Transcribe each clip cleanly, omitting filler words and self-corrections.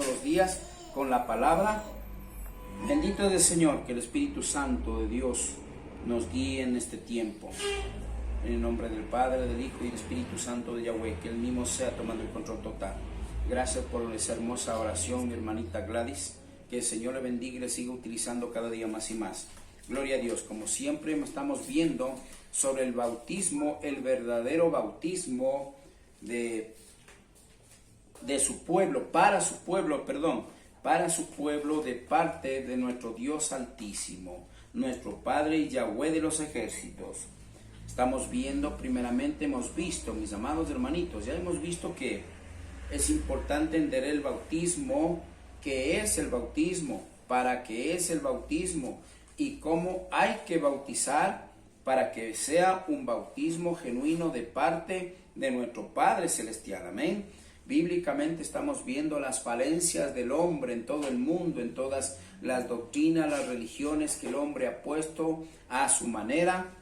todos los días con la palabra. Bendito es el Señor, que el Espíritu Santo de Dios nos guíe en este tiempo. En el nombre del Padre, del Hijo y del Espíritu Santo de Yahweh, que Él mismo sea tomando el control total. Gracias por esa hermosa oración, mi hermanita Gladys. Que el Señor le bendiga y le siga utilizando cada día más y más. Gloria a Dios. Como siempre estamos viendo sobre el bautismo, el verdadero bautismo de su pueblo, para su pueblo de parte de nuestro Dios Altísimo, nuestro Padre Yahweh de los ejércitos. Estamos viendo, primeramente hemos visto, mis amados hermanitos, ya hemos visto que es importante entender el bautismo, qué es el bautismo, para qué es el bautismo y cómo hay que bautizar para que sea un bautismo genuino de parte de nuestro Padre Celestial. Amén. Bíblicamente estamos viendo las falencias del hombre en todo el mundo, en todas las doctrinas, las religiones que el hombre ha puesto a su manera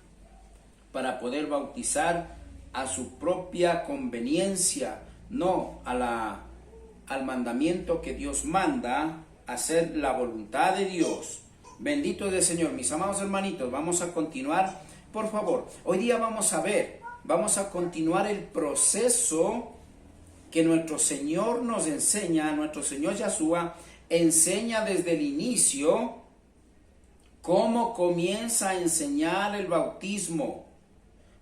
para poder bautizar a su propia conveniencia, no al mandamiento que Dios manda, hacer la voluntad de Dios. Bendito es el Señor. Mis amados hermanitos, vamos a continuar, por favor. Hoy día vamos a continuar el proceso que nuestro Señor nos enseña, nuestro Señor Yahshua enseña desde el inicio cómo comienza a enseñar el bautismo.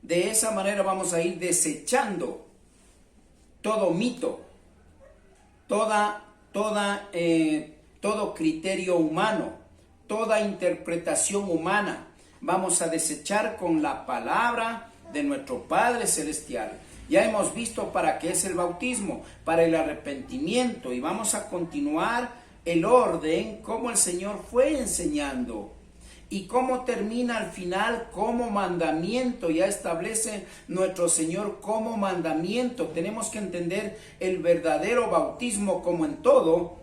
De esa manera vamos a ir desechando todo mito, todo criterio humano, toda interpretación humana. Vamos a desechar con la palabra de nuestro Padre Celestial. Ya hemos visto para qué es el bautismo, para el arrepentimiento, y vamos a continuar el orden como el Señor fue enseñando y cómo termina al final como mandamiento. Ya establece nuestro Señor como mandamiento. Tenemos que entender el verdadero bautismo. Como en todo,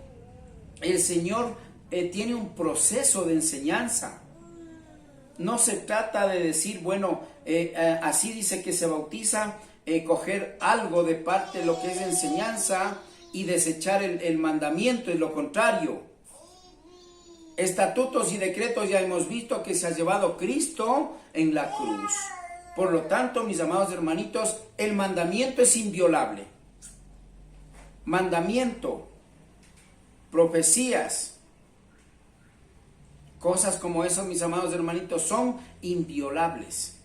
el Señor tiene un proceso de enseñanza. No se trata de decir, bueno, así dice que se bautiza, coger algo de parte de lo que es enseñanza y desechar el mandamiento. Es lo contrario. Estatutos y decretos ya hemos visto que se ha llevado Cristo en la cruz. Por lo tanto, mis amados hermanitos, el mandamiento es inviolable. Mandamiento, profecías, cosas como eso, mis amados hermanitos, son inviolables.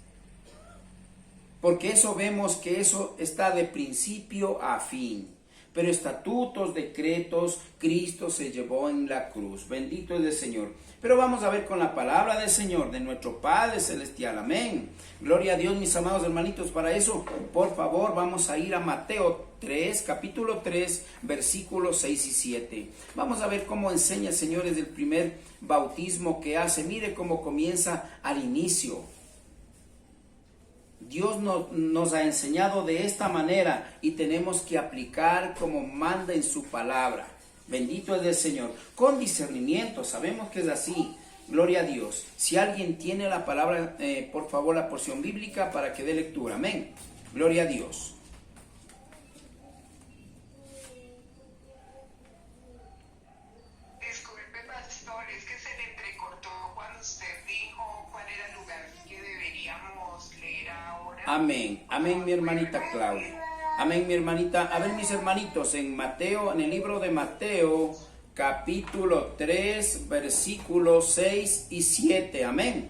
Porque eso vemos que eso está de principio a fin. Pero estatutos, decretos, Cristo se llevó en la cruz. Bendito es el Señor. Pero vamos a ver con la palabra del Señor, de nuestro Padre Celestial. Amén. Gloria a Dios, mis amados hermanitos. Para eso, por favor, vamos a ir a Mateo 3, capítulo 3, versículos 6 y 7. Vamos a ver cómo enseña el Señor desde el primer bautismo que hace. Mire cómo comienza al inicio. Dios nos ha enseñado de esta manera y tenemos que aplicar como manda en su palabra. Bendito es el Señor. Con discernimiento, sabemos que es así. Gloria a Dios. Si alguien tiene la palabra, por favor, la porción bíblica para que dé lectura. Amén. Gloria a Dios. Disculpe, pastor, es que se le entrecortó cuando usted dijo cuál era el lugar que deberíamos leer ahora. Amén. Amén, mi hermanita Claudia. Amén, mi hermanita. A ver, mis hermanitos, en Mateo, en el libro de Mateo, capítulo 3, versículos 6 y 7. Amén.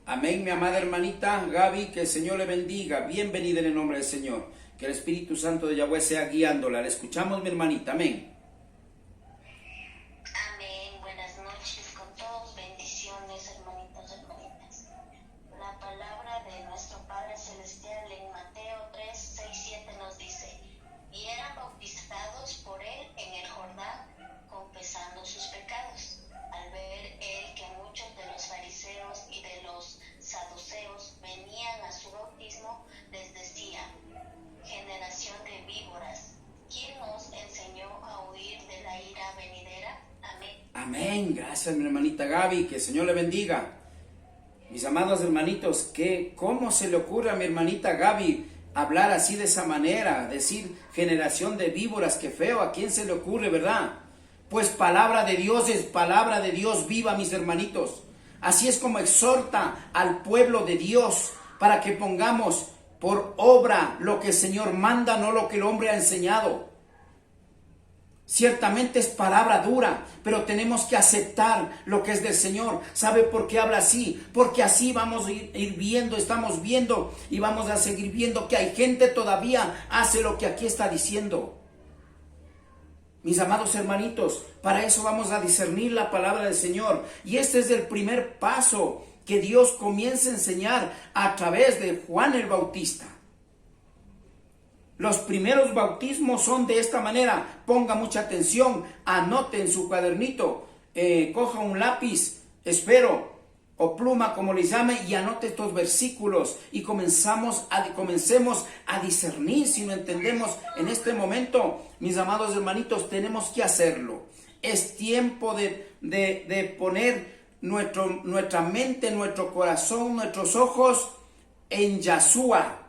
Amén, mi amada hermanita Gaby, que el Señor le bendiga. Bienvenida en el nombre del Señor. Que el Espíritu Santo de Yahweh sea guiándola. Le escuchamos, mi hermanita. Amén. Amén. Buenas noches con todos. Bendiciones, hermanitos, hermanitas. La palabra de nuestro Padre Celestial en Mateo 3, 6, 7 nos dice: y eran bautizados por él en el Jordán, confesando sus pecados. Al ver él que muchos de los fariseos y de los saduceos venían a su bautismo, les decía: generación de víboras, ¿quién nos enseñó a huir de la ira venidera? Amén. Amén. Gracias, mi hermanita Gaby. Que el Señor le bendiga. Mis amados hermanitos, ¿cómo se le ocurre a mi hermanita Gaby hablar así de esa manera? Decir generación de víboras, qué feo, ¿a quién se le ocurre, verdad? Pues palabra de Dios es palabra de Dios viva, mis hermanitos. Así es como exhorta al pueblo de Dios para que pongamos por obra lo que el Señor manda, no lo que el hombre ha enseñado. Ciertamente es palabra dura, pero tenemos que aceptar lo que es del Señor. ¿Sabe por qué habla así? Porque así vamos a ir viendo, estamos viendo y vamos a seguir viendo que hay gente todavía hace lo que aquí está diciendo. Mis amados hermanitos, para eso vamos a discernir la palabra del Señor. Y este es el primer paso que Dios comienza a enseñar a través de Juan el Bautista. Los primeros bautismos son de esta manera. Ponga mucha atención, anote en su cuadernito, coja un lápiz, espero, o pluma, como les llame, y anote estos versículos y comencemos a discernir. Si no entendemos en este momento, mis amados hermanitos, tenemos que hacerlo. Es tiempo de poner nuestra mente, nuestro corazón, nuestros ojos en Yahshua,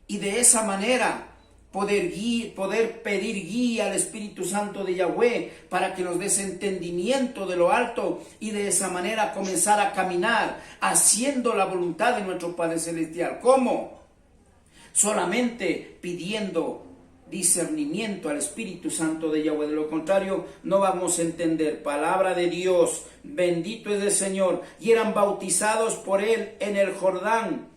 y de esa manera poder pedir guía al Espíritu Santo de Yahweh para que nos dé ese entendimiento de lo alto, y de esa manera comenzar a caminar haciendo la voluntad de nuestro Padre Celestial. ¿Cómo? Solamente pidiendo discernimiento al Espíritu Santo de Yahweh. De lo contrario, no vamos a entender. Palabra de Dios, bendito es el Señor. Y eran bautizados por él en el Jordán,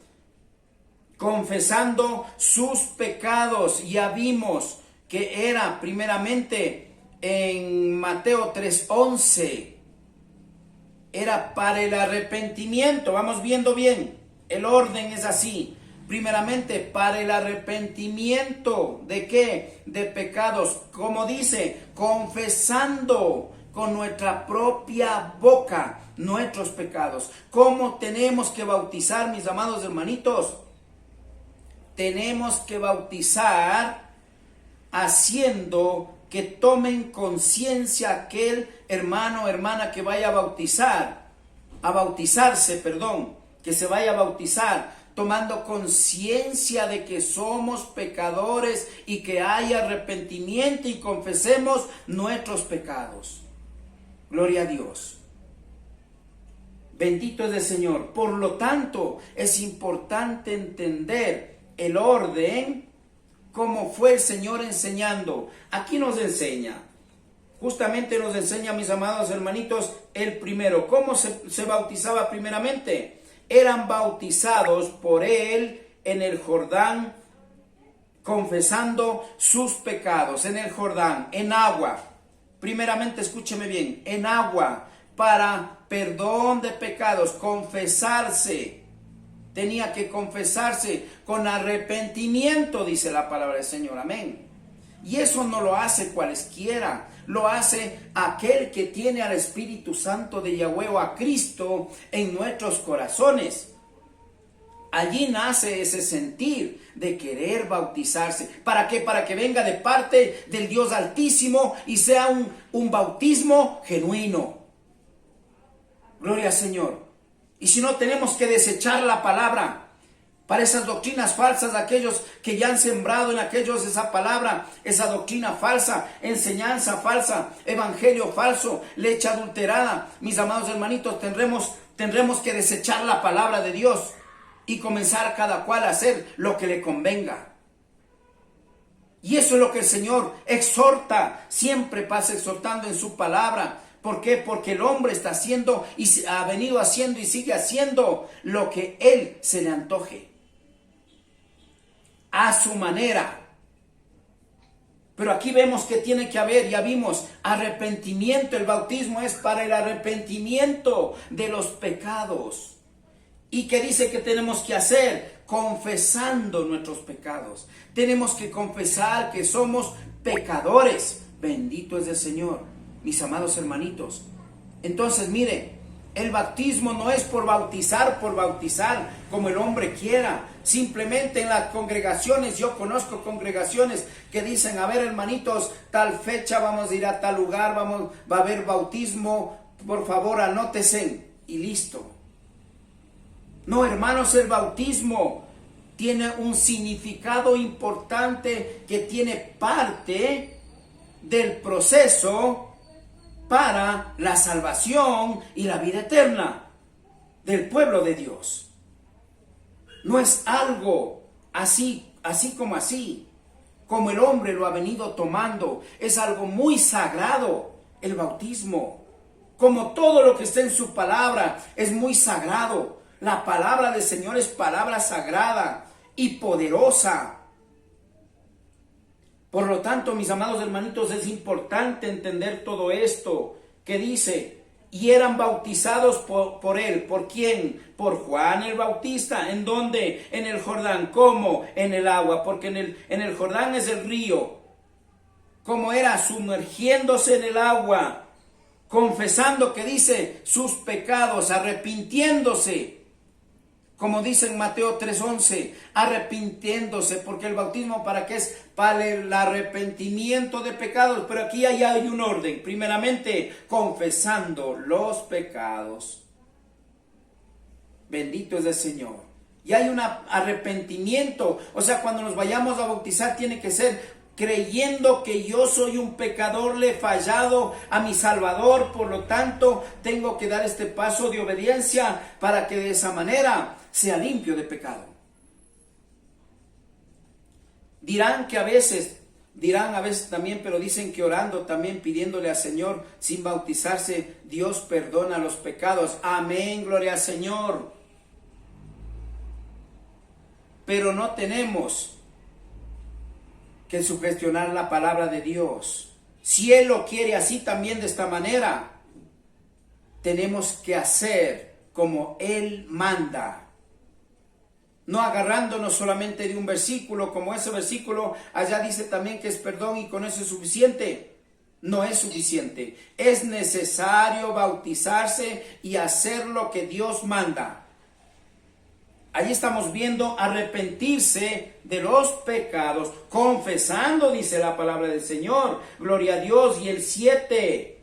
confesando sus pecados. Ya vimos que era primeramente en Mateo 3:11, era para el arrepentimiento. Vamos viendo bien, el orden es así. Primeramente para el arrepentimiento, ¿de qué? De pecados, como dice, confesando con nuestra propia boca nuestros pecados. ¿Cómo tenemos que bautizar, mis amados hermanitos? Tenemos que bautizar haciendo que tomen conciencia aquel hermano o hermana que vaya que se vaya a bautizar, tomando conciencia de que somos pecadores y que haya arrepentimiento y confesemos nuestros pecados. Gloria a Dios. Bendito es el Señor. Por lo tanto, es importante entender el orden, como fue el Señor enseñando. Aquí nos enseña, justamente nos enseña, mis amados hermanitos, el primero. ¿Cómo se bautizaba primeramente? Eran bautizados por él en el Jordán, confesando sus pecados. En el Jordán, en agua. Primeramente, escúcheme bien, en agua, para perdón de pecados, confesarse. Tenía que confesarse con arrepentimiento, dice la palabra del Señor. Amén. Y eso no lo hace cualesquiera, lo hace aquel que tiene al Espíritu Santo de Yahweh o a Cristo en nuestros corazones. Allí nace ese sentir de querer bautizarse. ¿Para qué? Para que venga de parte del Dios Altísimo y sea un bautismo genuino. Gloria al Señor. Y si no, tenemos que desechar la palabra para esas doctrinas falsas, de aquellos que ya han sembrado en aquellos esa palabra, esa doctrina falsa, enseñanza falsa, evangelio falso, leche adulterada. Mis amados hermanitos, tendremos que desechar la palabra de Dios y comenzar cada cual a hacer lo que le convenga. Y eso es lo que el Señor exhorta, siempre pasa exhortando en su palabra. ¿Por qué? Porque el hombre está haciendo y ha venido haciendo y sigue haciendo lo que él se le antoje, a su manera. Pero aquí vemos que tiene que haber, ya vimos, arrepentimiento. El bautismo es para el arrepentimiento de los pecados. ¿Y qué dice que tenemos que hacer? Confesando nuestros pecados. Tenemos que confesar que somos pecadores. Bendito es el Señor. Mis amados hermanitos, entonces mire, el bautismo no es por bautizar como el hombre quiera. Simplemente en las congregaciones, yo conozco congregaciones que dicen, a ver hermanitos, tal fecha vamos a ir a tal lugar, va a haber bautismo, por favor anótese, y listo. No, hermanos, el bautismo tiene un significado importante que tiene parte del proceso para la salvación y la vida eterna del pueblo de Dios. No es algo así como el hombre lo ha venido tomando. Es algo muy sagrado el bautismo. Como todo lo que está en su palabra es muy sagrado. La palabra del Señor es palabra sagrada y poderosa. Por lo tanto, mis amados hermanitos, es importante entender todo esto que dice: y eran bautizados por él. ¿Por quién? Por Juan el Bautista. ¿En dónde? En el Jordán. ¿Cómo? En el agua, porque en el Jordán es el río. ¿Cómo era? Sumergiéndose en el agua, confesando, que dice, sus pecados, arrepintiéndose. Como dice en Mateo 3:11, arrepintiéndose, porque el bautismo, ¿para qué es? Para el arrepentimiento de pecados. Pero aquí hay un orden. Primeramente, confesando los pecados. Bendito es el Señor. Y hay un arrepentimiento. O sea, cuando nos vayamos a bautizar, tiene que ser creyendo que yo soy un pecador, le he fallado a mi Salvador. Por lo tanto, tengo que dar este paso de obediencia para que de esa manera sea limpio de pecado. Dirán a veces también, pero dicen que orando también, pidiéndole al Señor sin bautizarse, Dios perdona los pecados. Amén, gloria al Señor. Pero no tenemos que sugestionar la palabra de Dios. Si Él lo quiere así, también de esta manera, tenemos que hacer como Él manda. No agarrándonos solamente de un versículo, como ese versículo allá dice también que es perdón y con eso es suficiente. No es suficiente. Es necesario bautizarse y hacer lo que Dios manda. Allí estamos viendo arrepentirse de los pecados, confesando, dice la palabra del Señor. Gloria a Dios. Y el 7,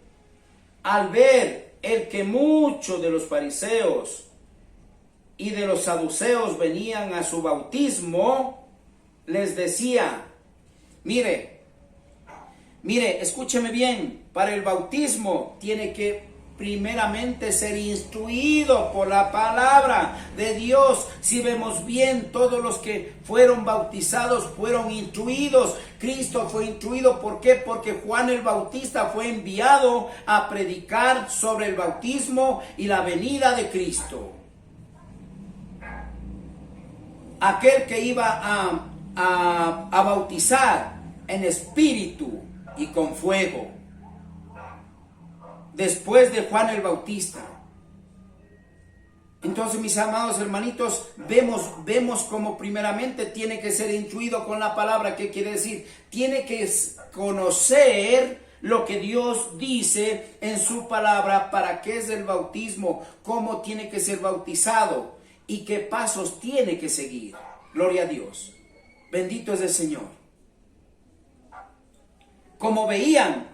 al ver el que muchos de los fariseos y de los saduceos venían a su bautismo, les decía: mire, escúcheme bien, para el bautismo tiene que primeramente ser instruido por la palabra de Dios. Si vemos bien, todos los que fueron bautizados fueron instruidos. Cristo fue instruido. ¿Por qué? Porque Juan el Bautista fue enviado a predicar sobre el bautismo y la venida de Cristo. Aquel que iba a bautizar en espíritu y con fuego, después de Juan el Bautista. Entonces, mis amados hermanitos, vemos como primeramente tiene que ser instruido con la palabra. ¿Qué quiere decir? Tiene que conocer lo que Dios dice en su palabra, para qué es el bautismo, cómo tiene que ser bautizado y qué pasos tiene que seguir. Gloria a Dios. Bendito es el Señor. Como veían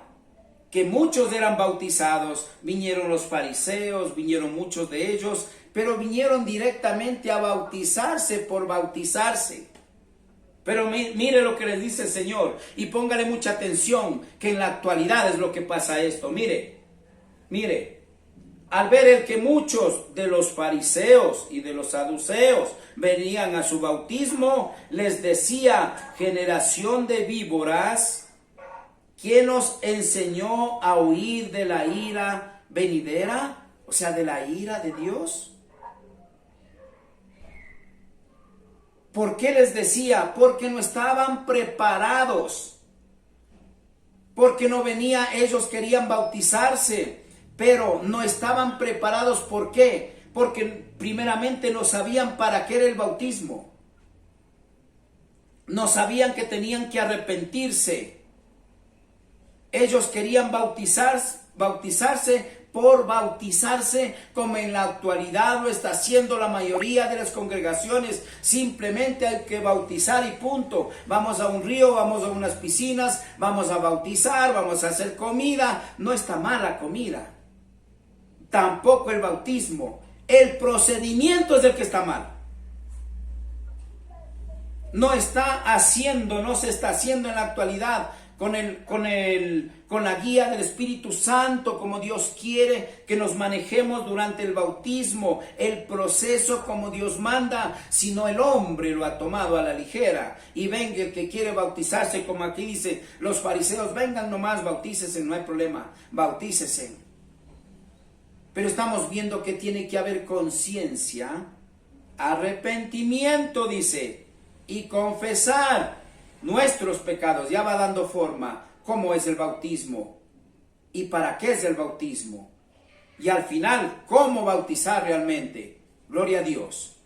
que muchos eran bautizados, vinieron los fariseos, vinieron muchos de ellos, pero vinieron directamente a bautizarse por bautizarse. Pero mire lo que les dice el Señor, y póngale mucha atención, que en la actualidad es lo que pasa esto. Mire, al ver el que muchos de los fariseos y de los saduceos venían a su bautismo, les decía: generación de víboras, ¿quién os enseñó a huir de la ira venidera? O sea, de la ira de Dios. ¿Por qué les decía? Porque no estaban preparados. Porque no venía, ellos querían bautizarse, pero no estaban preparados. ¿Por qué? Porque primeramente no sabían para qué era el bautismo. No sabían que tenían que arrepentirse. Ellos querían bautizarse por bautizarse, como en la actualidad lo está haciendo la mayoría de las congregaciones. Simplemente hay que bautizar y punto. Vamos a un río, vamos a unas piscinas, vamos a bautizar, vamos a hacer comida. No está mal la comida, tampoco el bautismo. El procedimiento es el que está mal. No se está haciendo en la actualidad con la guía del Espíritu Santo, como Dios quiere que nos manejemos durante el bautismo, el proceso como Dios manda, sino el hombre lo ha tomado a la ligera. Y venga el que quiere bautizarse, como aquí dice los fariseos, vengan nomás, bautícese, no hay problema, bautícese. Pero estamos viendo que tiene que haber conciencia, arrepentimiento, dice, y confesar nuestros pecados. Ya va dando forma cómo es el bautismo y para qué es el bautismo. Y al final, cómo bautizar realmente. Gloria a Dios.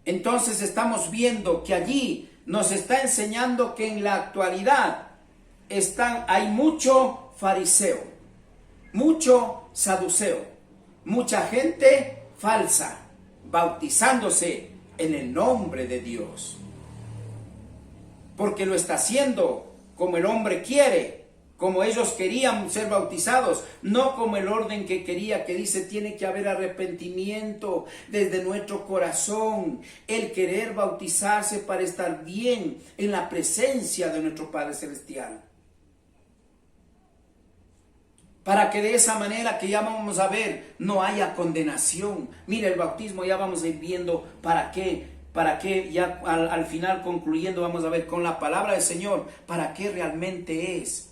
Entonces estamos viendo que allí nos está enseñando que en la actualidad hay mucho fariseo, mucho saduceo, mucha gente falsa, bautizándose en el nombre de Dios. Porque lo está haciendo como el hombre quiere, como ellos querían ser bautizados, no como el orden que quería, que dice tiene que haber arrepentimiento desde nuestro corazón, el querer bautizarse para estar bien en la presencia de nuestro Padre Celestial. Para que de esa manera que ya vamos a ver, no haya condenación. Mira, el bautismo ya vamos a ir viendo para qué ya al final concluyendo vamos a ver con la palabra del Señor, para qué realmente es.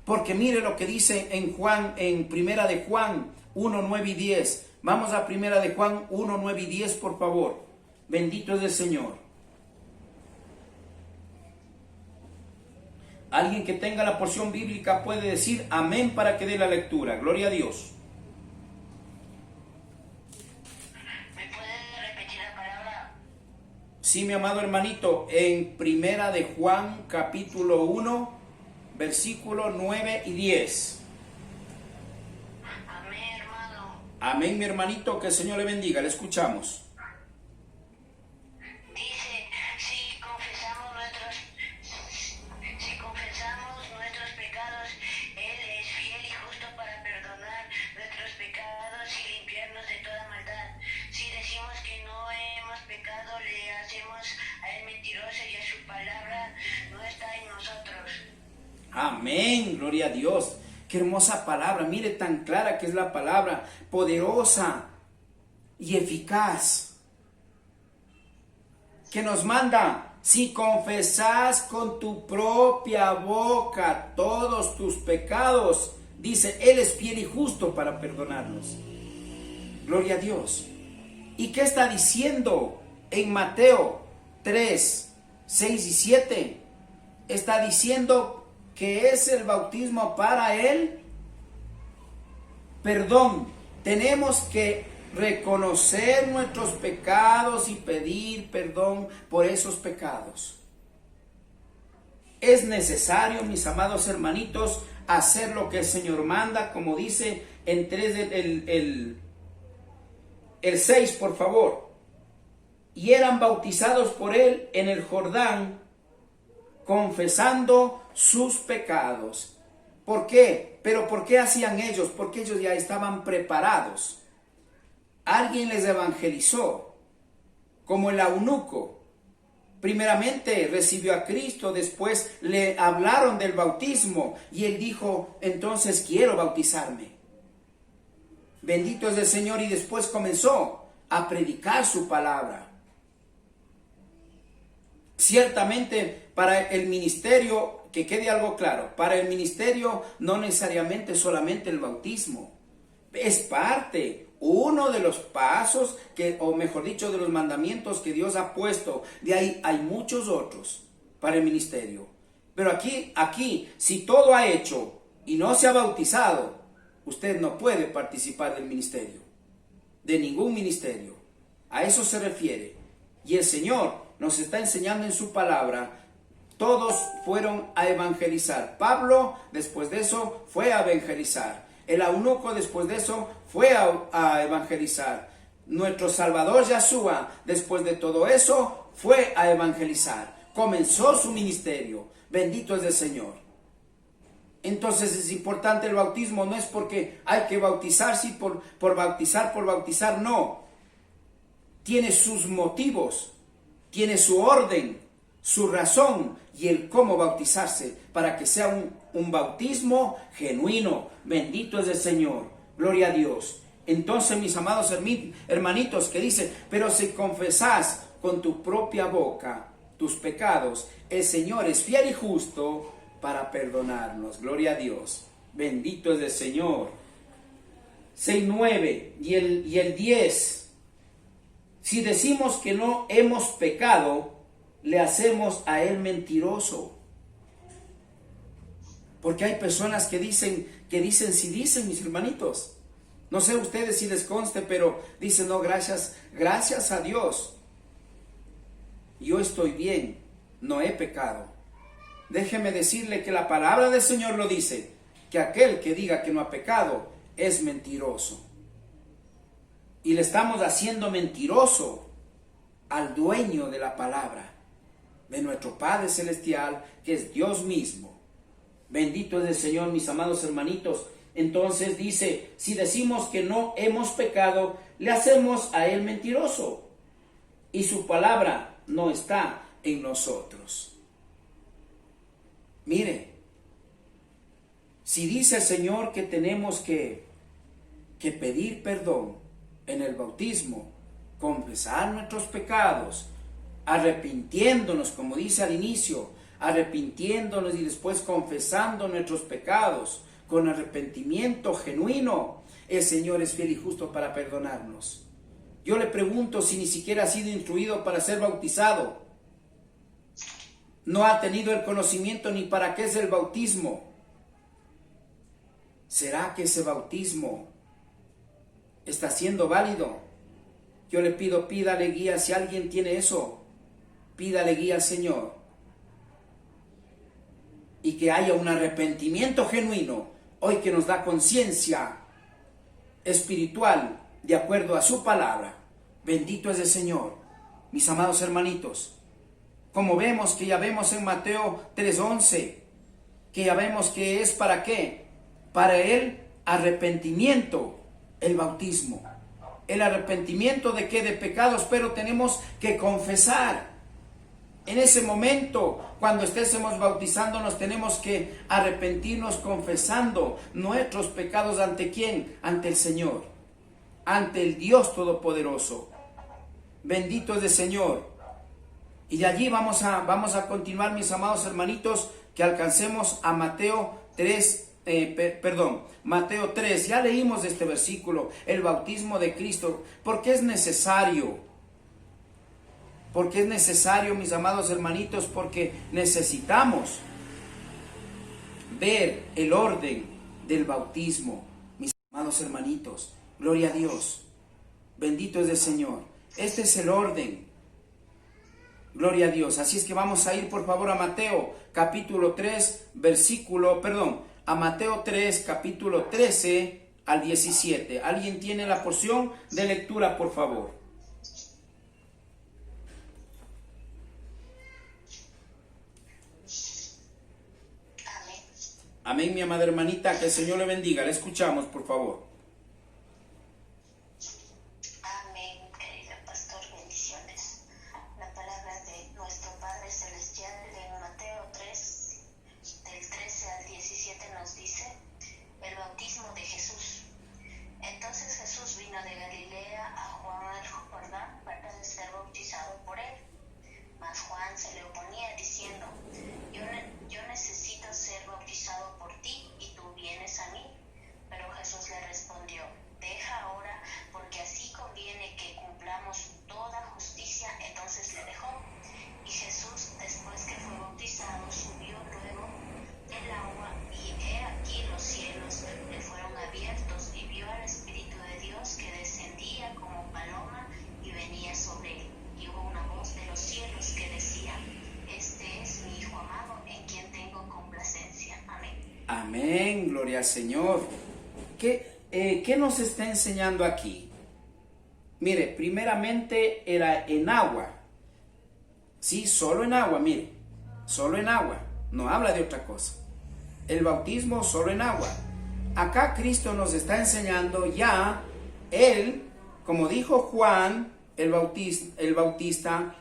Porque mire lo que dice en Primera de Juan 1, 9 y 10. Vamos a Primera de Juan 1, 9 y 10, por favor. Bendito es el Señor. Alguien que tenga la porción bíblica puede decir amén para que dé la lectura. Gloria a Dios. ¿Me puede repetir la palabra? Sí, mi amado hermanito, en Primera de Juan, capítulo 1, versículo 9 y 10. Amén, hermano. Amén, mi hermanito, que el Señor le bendiga. Le escuchamos. Dice, si confesamos nuestros pecados, Él es fiel y justo para perdonar nuestros pecados y limpiarnos de toda maldad. Si decimos que no hemos pecado, le hacemos a Él mentiroso y a su palabra no está en nosotros. Amén, gloria a Dios. Qué hermosa palabra, mire tan clara que es la palabra, poderosa y eficaz, que nos manda, si confesas con tu propia boca todos tus pecados, dice, Él es fiel y justo para perdonarnos. Gloria a Dios. ¿Y qué está diciendo en Mateo 3, 6 y 7? Está diciendo que es el bautismo para Él. Perdón, tenemos que reconocer nuestros pecados y pedir perdón por esos pecados. Es necesario, mis amados hermanitos, hacer lo que el Señor manda, como dice en 3 el 6, por favor. Y eran bautizados por Él en el Jordán, confesando sus pecados. ¿Por qué? ¿Pero por qué hacían ellos? Porque ellos ya estaban preparados. Alguien les evangelizó, como el eunuco. Primeramente recibió a Cristo, después le hablaron del bautismo y él dijo, entonces quiero bautizarme. Bendito es el Señor, y después comenzó a predicar su palabra. Ciertamente para el ministerio, que quede algo claro, para el ministerio no necesariamente solamente el bautismo, es parte, uno de los pasos, o mejor dicho, de los mandamientos que Dios ha puesto. De ahí hay muchos otros para el ministerio. Pero aquí, si todo ha hecho y no se ha bautizado, usted no puede participar del ministerio, de ningún ministerio. A eso se refiere. Y el Señor nos está enseñando en su palabra. Todos fueron a evangelizar. Pablo, después de eso, fue a evangelizar. El eunuco, después de eso, fue a evangelizar. Nuestro Salvador Yahshua, después de todo eso, fue a evangelizar. Comenzó su ministerio. Bendito es el Señor. Entonces es importante el bautismo, no es porque hay que bautizarse por bautizar, no. Tiene sus motivos, tiene su orden, su razón y el cómo bautizarse para que sea un bautismo genuino. Bendito es el Señor, gloria a Dios. Entonces, mis amados hermanitos, que dice, pero si confesás con tu propia boca tus pecados, el Señor es fiel y justo para perdonarnos. Gloria a Dios. Bendito es el Señor. 6:9 y el 10. Si decimos que no hemos pecado, le hacemos a Él mentiroso. Porque hay personas que dicen, mis hermanitos. No sé ustedes si les conste, pero dicen, no, gracias a Dios. Yo estoy bien, no he pecado. Déjeme decirle que la palabra del Señor lo dice, que aquel que diga que no ha pecado es mentiroso. Y le estamos haciendo mentiroso al dueño de la palabra, de nuestro Padre Celestial, que es Dios mismo. Bendito es el Señor, mis amados hermanitos. Entonces dice, si decimos que no hemos pecado, le hacemos a Él mentiroso, y su palabra no está en nosotros. Mire, si dice el Señor que tenemos que pedir perdón en el bautismo, confesar nuestros pecados, arrepintiéndonos, como dice al inicio, arrepintiéndonos y después confesando nuestros pecados con arrepentimiento genuino, el Señor es fiel y justo para perdonarnos. Yo le pregunto si ni siquiera ha sido instruido para ser bautizado, no ha tenido el conocimiento ni para qué es el bautismo. ¿Será que ese bautismo está siendo válido? Yo le pido, pídale guía. Si alguien tiene eso, pídale guía al Señor. Y que haya un arrepentimiento genuino, hoy que nos da conciencia espiritual de acuerdo a su palabra. Bendito es el Señor, mis amados hermanitos. Como vemos, que ya vemos en Mateo 3:11, que ya vemos que es para qué, para el arrepentimiento, el bautismo. El arrepentimiento de qué, de pecados, pero tenemos que confesar. En ese momento, cuando estemos bautizándonos, tenemos que arrepentirnos confesando nuestros pecados. ¿Ante quién? Ante el Señor, ante el Dios Todopoderoso. Bendito es el Señor. Y de allí vamos a continuar, mis amados hermanitos, que alcancemos a Mateo 3. Mateo 3, ya leímos este versículo, el bautismo de Cristo. ¿Por qué es necesario? Porque es necesario, mis amados hermanitos, porque necesitamos ver el orden del bautismo, mis amados hermanitos. Gloria a Dios. Bendito es el Señor. Este es el orden. Gloria a Dios. Así es que vamos a ir, por favor, a Mateo capítulo 3, a Mateo 3, capítulo 13 al 17. ¿Alguien tiene la porción de lectura, por favor? Amén. Amén, mi amada hermanita, que el Señor le bendiga. Le escuchamos, por favor. Amén, querido pastor, bendiciones. La palabra de nuestro Padre Celestial en Mateo 3, del 13 al 17 nos dice, el bautismo de Jesús. Entonces Jesús vino de Galilea a Juan al Jordán para ser bautizado por él. Mas Juan se le oponía diciendo, yo necesito ser bautizado por ti y tú vienes a mí. Pero Jesús le respondió, deja ahora, porque así conviene que cumplamos toda justicia. Entonces le dejó. Y Jesús, después que fue bautizado, subió luego del agua, y he aquí los cielos le fueron abiertos, y vio al Espíritu de Dios que descendía como paloma y venía sobre él. Y hubo una voz de los cielos que decía, este es mi Hijo amado, en quien tengo complacencia. Amén. Amén, gloria al Señor. ¿Qué nos está enseñando aquí? Mire, primeramente era en agua. Sí, solo en agua, mire. Solo en agua. No habla de otra cosa. el bautismo solo en agua. Acá Cristo nos está enseñando ya, Él, como dijo Juan el Bautista,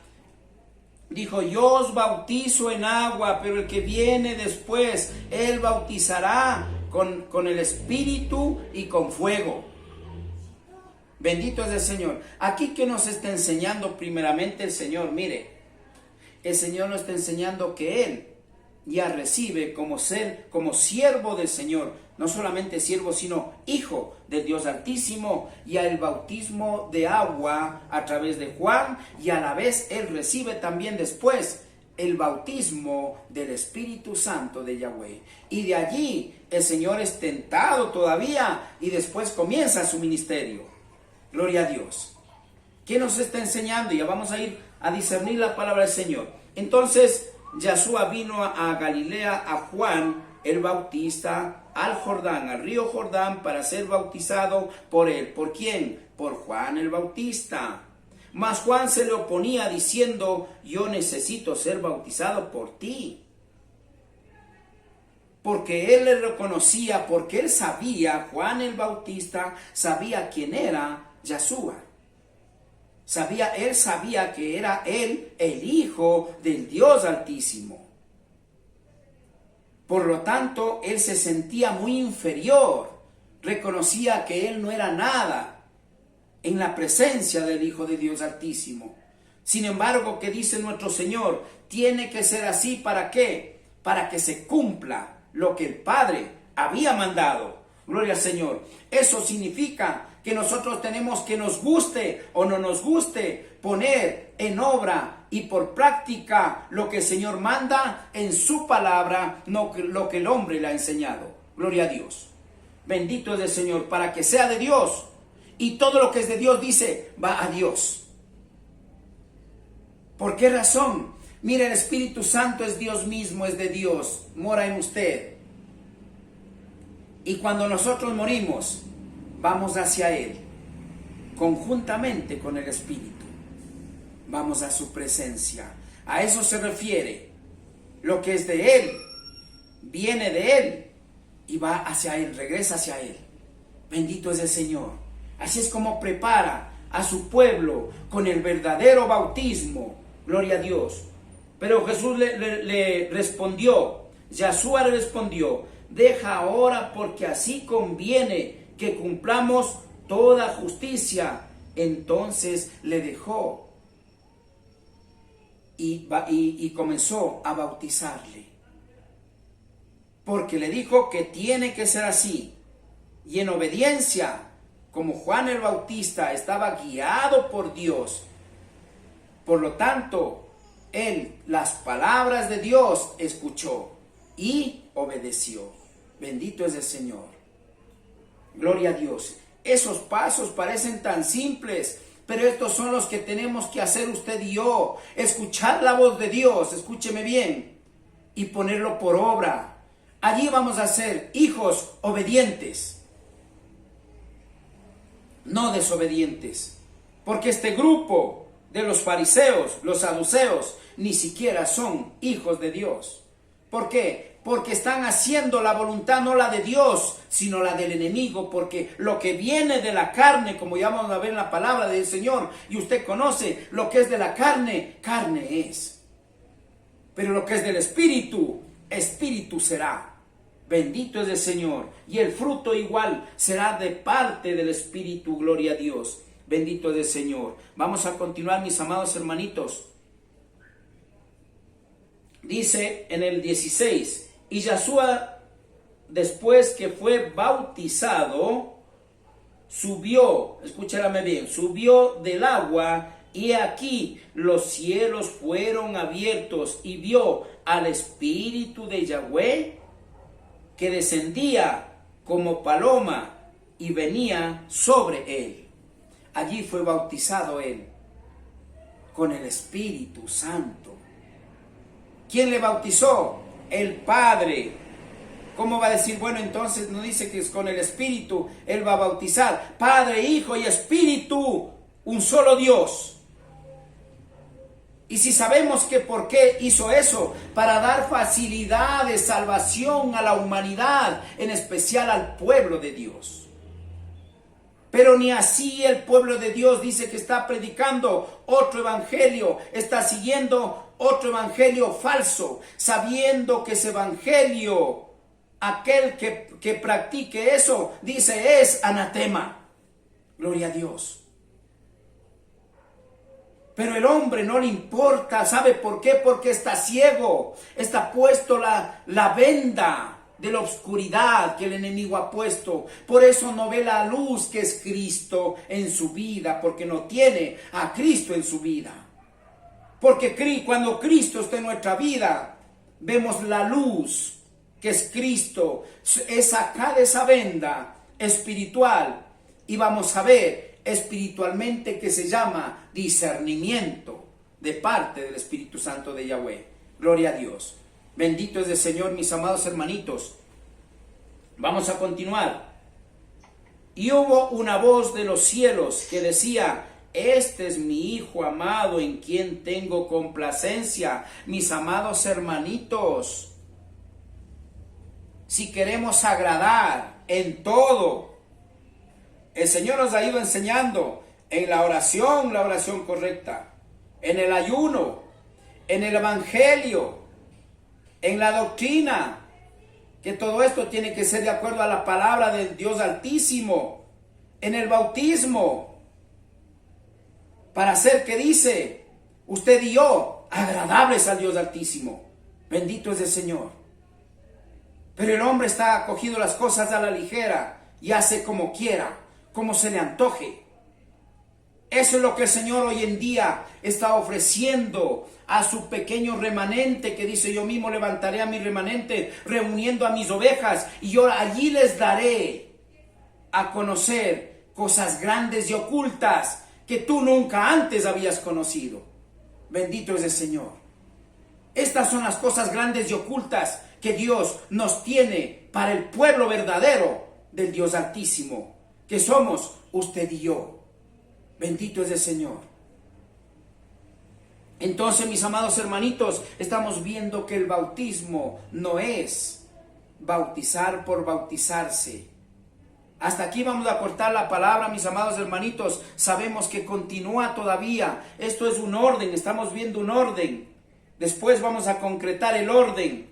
dijo: yo os bautizo en agua, pero el que viene después, Él bautizará con el Espíritu y con fuego. Bendito es el Señor. Aquí que nos está enseñando primeramente el Señor, mire, el Señor nos está enseñando que Él ya recibe como siervo del Señor, no solamente siervo, sino hijo del Dios Altísimo, ya el bautismo de agua a través de Juan, y a la vez Él recibe también después el bautismo del Espíritu Santo de Yahweh. Y de allí el Señor es tentado todavía y después comienza su ministerio. Gloria a Dios. ¿Qué nos está enseñando? Ya vamos a ir a discernir la palabra del Señor. Entonces, Yeshua vino a Galilea, a Juan el Bautista, al Jordán, al río Jordán, para ser bautizado por él. ¿Por quién? Por Juan el Bautista. Mas Juan se le oponía diciendo: yo necesito ser bautizado por ti. Porque él le reconocía, porque él sabía, Juan el Bautista sabía quién era Yeshua. Él sabía que era él el Hijo del Dios Altísimo. Por lo tanto, él se sentía muy inferior. Reconocía que él no era nada en la presencia del Hijo de Dios Altísimo. Sin embargo, ¿qué dice nuestro Señor? Tiene que ser así. ¿Para qué? Para que se cumpla lo que el Padre había mandado. Gloria al Señor. Eso significa que nosotros tenemos, que nos guste o no nos guste, poner en obra y por práctica lo que el Señor manda en su palabra, no lo que el hombre le ha enseñado. Gloria a Dios. Bendito es el Señor, para que sea de Dios. Y todo lo que es de Dios, dice, va a Dios. ¿Por qué razón? Mire, el Espíritu Santo es Dios mismo, es de Dios, mora en usted. Y cuando nosotros morimos, vamos hacia Él, conjuntamente con el Espíritu. Vamos a su presencia. A eso se refiere. Lo que es de Él, viene de Él y va hacia Él, regresa hacia Él. Bendito es el Señor. Así es como prepara a su pueblo con el verdadero bautismo. Gloria a Dios. Pero Jesús le respondió, Yeshua le respondió: deja ahora, porque así conviene que cumplamos toda justicia. Entonces le dejó y comenzó a bautizarle, porque le dijo que tiene que ser así. Y en obediencia, como Juan el Bautista estaba guiado por Dios, por lo tanto, él las palabras de Dios escuchó y obedeció. Bendito es el Señor. Gloria a Dios. Esos pasos parecen tan simples, pero estos son los que tenemos que hacer usted y yo. Escuchar la voz de Dios, escúcheme bien, y ponerlo por obra. Allí vamos a ser hijos obedientes, no desobedientes. Porque este grupo de los fariseos, los saduceos, ni siquiera son hijos de Dios. ¿Por qué? Porque están haciendo la voluntad no la de Dios, sino la del enemigo, porque lo que viene de la carne, como ya vamos a ver en la palabra del Señor, y usted conoce lo que es de la carne, carne es. Pero lo que es del Espíritu, Espíritu será. Bendito es el Señor. Y el fruto igual será de parte del Espíritu, gloria a Dios. Bendito es el Señor. Vamos a continuar, mis amados hermanitos. Dice en el 16, y Yeshua, después que fue bautizado, subió, escúchame bien, subió del agua, y aquí los cielos fueron abiertos, y vio al Espíritu de Yahweh que descendía como paloma y venía sobre él. Allí fue bautizado él con el Espíritu Santo. ¿Quién le bautizó? El Padre. ¿Cómo va a decir? Bueno, entonces no dice que es con el Espíritu él va a bautizar. Padre, Hijo y Espíritu, un solo Dios. Y si sabemos que por qué hizo eso, para dar facilidad de salvación a la humanidad, en especial al pueblo de Dios. Pero ni así el pueblo de Dios dice que está predicando otro evangelio, está siguiendo otro evangelio falso, sabiendo que ese evangelio, aquel que practique eso, dice es anatema. Gloria a Dios. Pero el hombre no le importa, ¿sabe por qué? Porque está ciego, está puesto la venda de la oscuridad que el enemigo ha puesto. Por eso no ve la luz que es Cristo en su vida, porque no tiene a Cristo en su vida. Porque cuando Cristo está en nuestra vida, vemos la luz que es Cristo, es sacar esa venda espiritual y vamos a ver espiritualmente que se llama discernimiento de parte del Espíritu Santo de Yahweh. Gloria a Dios. Bendito es el Señor, mis amados hermanitos. Vamos a continuar. Y hubo una voz de los cielos que decía: este es mi Hijo amado en quien tengo complacencia. Mis amados hermanitos, si queremos agradar en todo, el Señor nos ha ido enseñando en la oración correcta, en el ayuno, en el evangelio, en la doctrina, que todo esto tiene que ser de acuerdo a la palabra del Dios Altísimo, en el bautismo, para hacer que dice, usted y yo, agradables al Dios Altísimo. Bendito es el Señor. Pero el hombre está cogiendo las cosas a la ligera y hace como quiera, como se le antoje. Eso es lo que el Señor hoy en día está ofreciendo a su pequeño remanente, que dice: yo mismo levantaré a mi remanente, reuniendo a mis ovejas, y yo allí les daré a conocer cosas grandes y ocultas que tú nunca antes habías conocido. Bendito es el Señor. Estas son las cosas grandes y ocultas que Dios nos tiene para el pueblo verdadero del Dios Altísimo, que somos usted y yo. Bendito es el Señor. Entonces, mis amados hermanitos, estamos viendo que el bautismo no es bautizar por bautizarse. Hasta aquí vamos a cortar la palabra, mis amados hermanitos. Sabemos que continúa todavía. Esto es un orden, estamos viendo un orden. Después vamos a concretar el orden.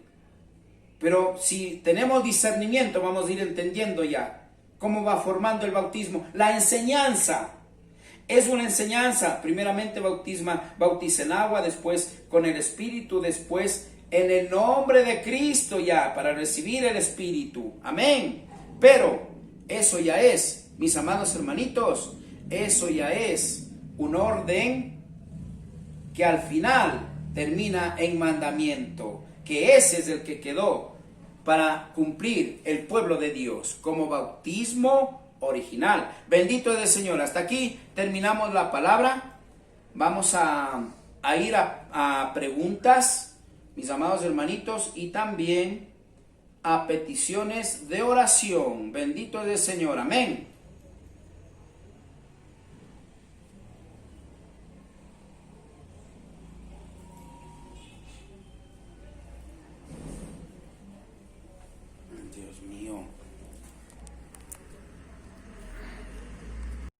Pero si tenemos discernimiento, vamos a ir entendiendo ya cómo va formando el bautismo. La enseñanza es una enseñanza. Primeramente bautiza en agua, después con el Espíritu, después en el nombre de Cristo ya, para recibir el Espíritu. Amén. Pero eso ya es, mis amados hermanitos, eso ya es un orden que al final termina en mandamiento, que ese es el que quedó para cumplir el pueblo de Dios como bautismo original. Bendito es el Señor. Hasta aquí terminamos la palabra. Vamos a ir a preguntas, mis amados hermanitos, y también a peticiones de oración. Bendito es el Señor. Amén.